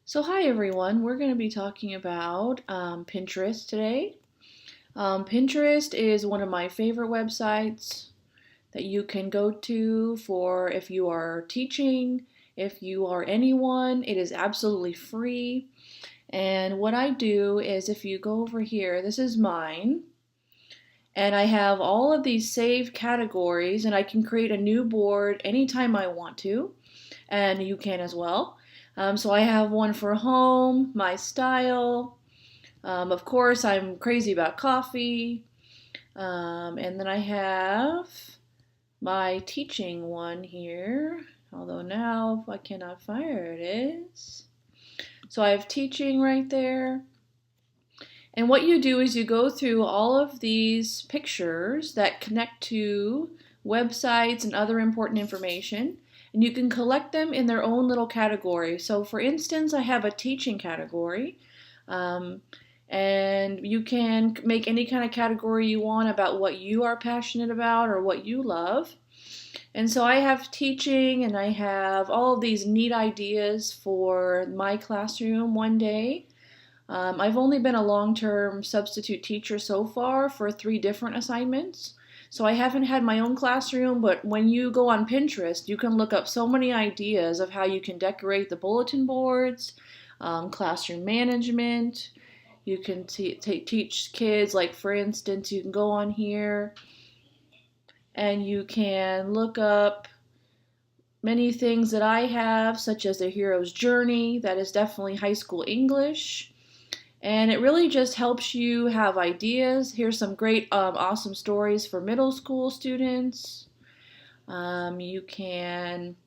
So hi everyone, we're going to be talking about Pinterest today. Pinterest is one of my favorite websites that you can go to for if you are teaching, if you are anyone. It is absolutely free. And what I do is if you go over here, this is mine, and I have all of these saved categories, and I can create a new board anytime I want to, and you can as well. So I have one for home, my style. Of course, I'm crazy about coffee. And then I have my teaching one here, although now I cannot find where it is. So I have teaching right there. And what you do is you go through all of these pictures that connect to websites and other important information, and you can collect them in their own little category. So, for instance, I have a teaching category, um, and you can make any kind of category you want about what you are passionate about or what you love. And so I have teaching, and I have all of these neat ideas for my classroom one day. I've only been a long-term substitute teacher so far for 3 different assignments. So I haven't had my own classroom, but when you go on Pinterest, you can look up so many ideas of how you can decorate the bulletin boards, classroom management. You can teach kids, like for instance, you can go on here and you can look up many things that I have, such as the hero's journey. That is definitely high school English. And it really just helps you have ideas. Here's some great, awesome stories for middle school students. You can,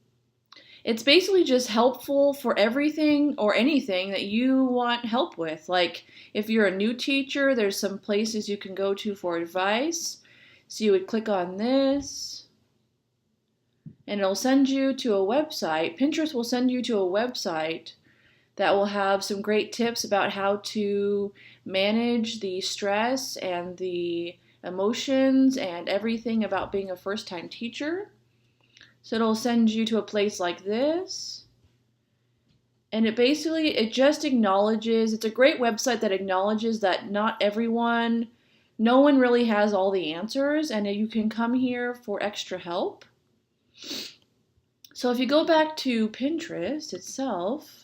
it's basically just helpful for everything or anything that you want help with. Like if you're a new teacher, there's some places you can go to for advice. So you would click on this, and it'll send you to a website. Pinterest will send you to a website that will have some great tips about how to manage the stress and the emotions and everything about being a first time teacher. So it'll send you to a place like this. And it just acknowledges, it's a great website that acknowledges that not everyone, no one really has all the answers, and you can come here for extra help. So if you go back to Pinterest itself,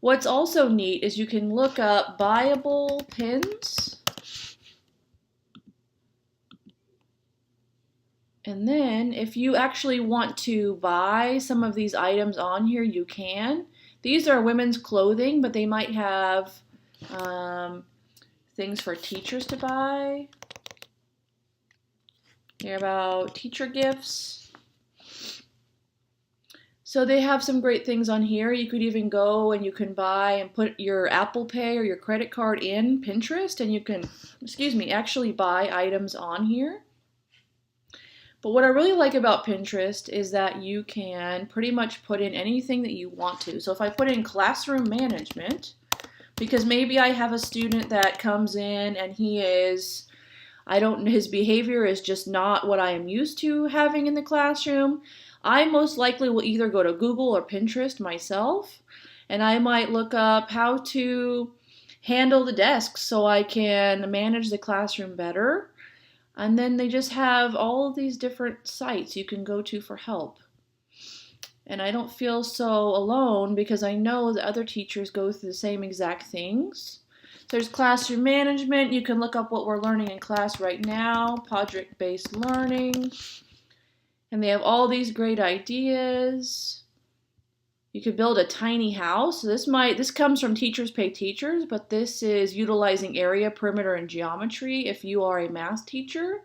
what's also neat is you can look up buyable pins. And then if you actually want to buy some of these items on here, you can. These are women's clothing, but they might have things for teachers to buy. Here about teacher gifts. So they have some great things on here. You could even go and you can buy and put your Apple Pay or your credit card in Pinterest, and you can, actually buy items on here. But what I really like about Pinterest is that you can pretty much put in anything that you want to. So if I put in classroom management, because maybe I have a student that comes in and his behavior is just not what I am used to having in the classroom. I most likely will either go to Google or Pinterest myself, and I might look up how to handle the desks so I can manage the classroom better. And then they just have all of these different sites you can go to for help. And I don't feel so alone because I know that other teachers go through the same exact things. There's classroom management. You can look up what we're learning in class right now, project-based learning. And they have all these great ideas. You could build a tiny house. So this comes from Teachers Pay Teachers, but this is utilizing area, perimeter, and geometry. If you are a math teacher,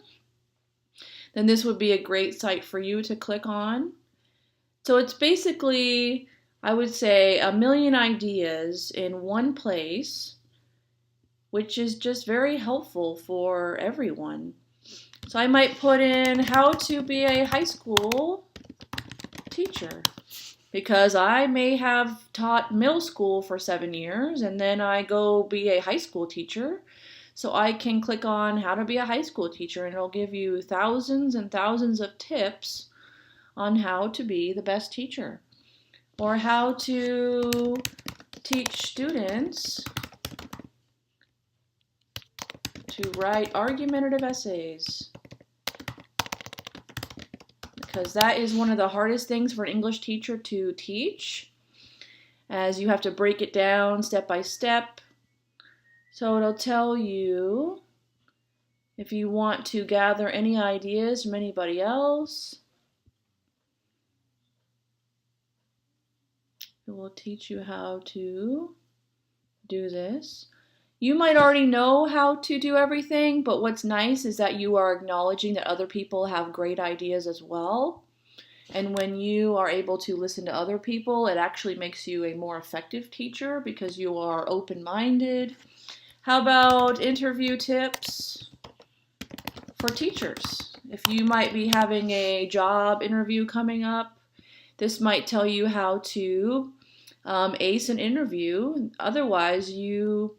then this would be a great site for you to click on. So it's basically, I would say, a million ideas in one place, which is just very helpful for everyone. So I might put in how to be a high school teacher, because I may have taught middle school for 7 years and then I go be a high school teacher. So I can click on how to be a high school teacher, and it'll give you thousands and thousands of tips on how to be the best teacher, or how to teach students to write argumentative essays, because that is one of the hardest things for an English teacher to teach, as you have to break it down step by step. So it'll tell you if you want to gather any ideas from anybody else. It will teach you how to do this. You might already know how to do everything, but what's nice is that you are acknowledging that other people have great ideas as well. And when you are able to listen to other people, it actually makes you a more effective teacher because you are open-minded. How about interview tips for teachers? If you might be having a job interview coming up, this might tell you how to ace an interview otherwise you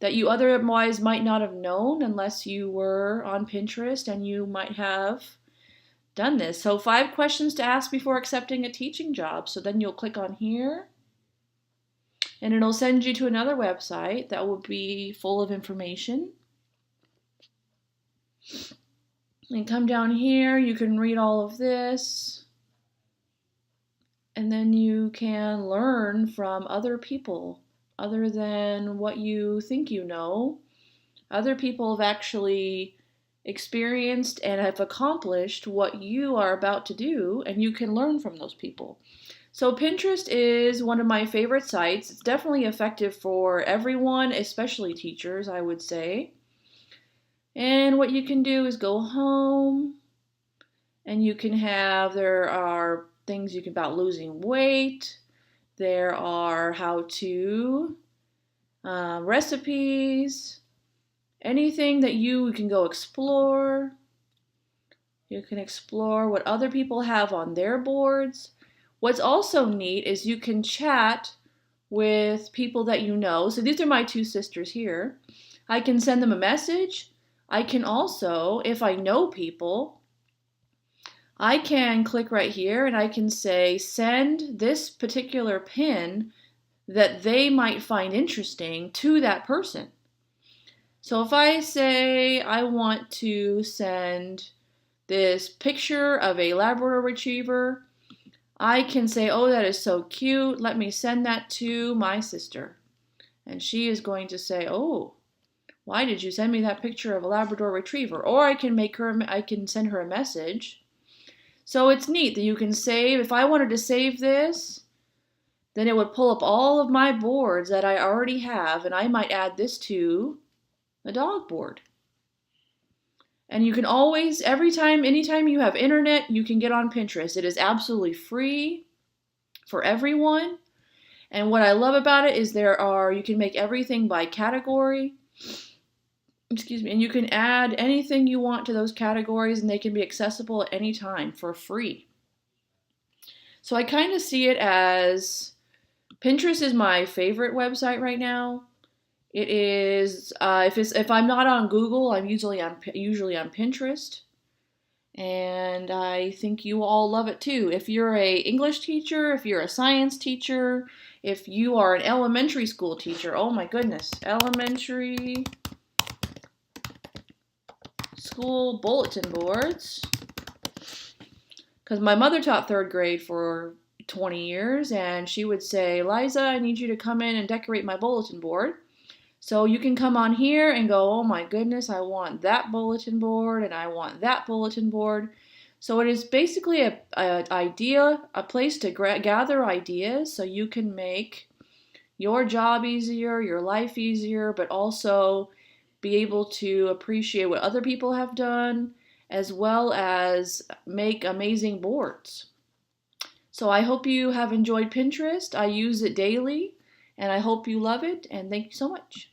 might not have known unless you were on Pinterest and you might have done this. So 5 questions to ask before accepting a teaching job. So then you'll click on here and it'll send you to another website that will be full of information. And come down here, you can read all of this. And then you can learn from other people other than what you think you know. Other people have actually experienced and have accomplished what you are about to do, and you can learn from those people. So Pinterest is one of my favorite sites. It's definitely effective for everyone, especially teachers, I would say. And what you can do is go home, and you can have, there are things you can about losing weight. There are how-to recipes, anything that you can go explore. You can explore what other people have on their boards. What's also neat is you can chat with people that you know. So these are my 2 sisters here. I can send them a message. I can also, if I know people, I can click right here and I can say, send this particular pin that they might find interesting to that person. So if I say I want to send this picture of a Labrador Retriever, I can say, oh, that is so cute. Let me send that to my sister. And she is going to say, oh, why did you send me that picture of a Labrador Retriever? Or I can send her a message. So it's neat that you can save. If I wanted to save this, then it would pull up all of my boards that I already have, and I might add this to a dog board. And you can always, anytime you have internet, you can get on Pinterest. It is absolutely free for everyone. And what I love about it is you can make everything by category. And you can add anything you want to those categories, and they can be accessible at any time for free. So I kind of see it as Pinterest is my favorite website right now. It is if I'm not on Google, I'm usually on Pinterest, and I think you all love it too. If you're a English teacher, if you're a science teacher, if you are an elementary school teacher, oh my goodness, elementary school bulletin boards. Because my mother taught 3rd grade for 20 years, and she would say, Liza, I need you to come in and decorate my bulletin board. So you can come on here and go, oh my goodness, I want that bulletin board, and I want that bulletin board. So it is basically a place to gather ideas so you can make your job easier, your life easier, but also be able to appreciate what other people have done, as well as make amazing boards. So I hope you have enjoyed Pinterest. I use it daily, and I hope you love it, and thank you so much.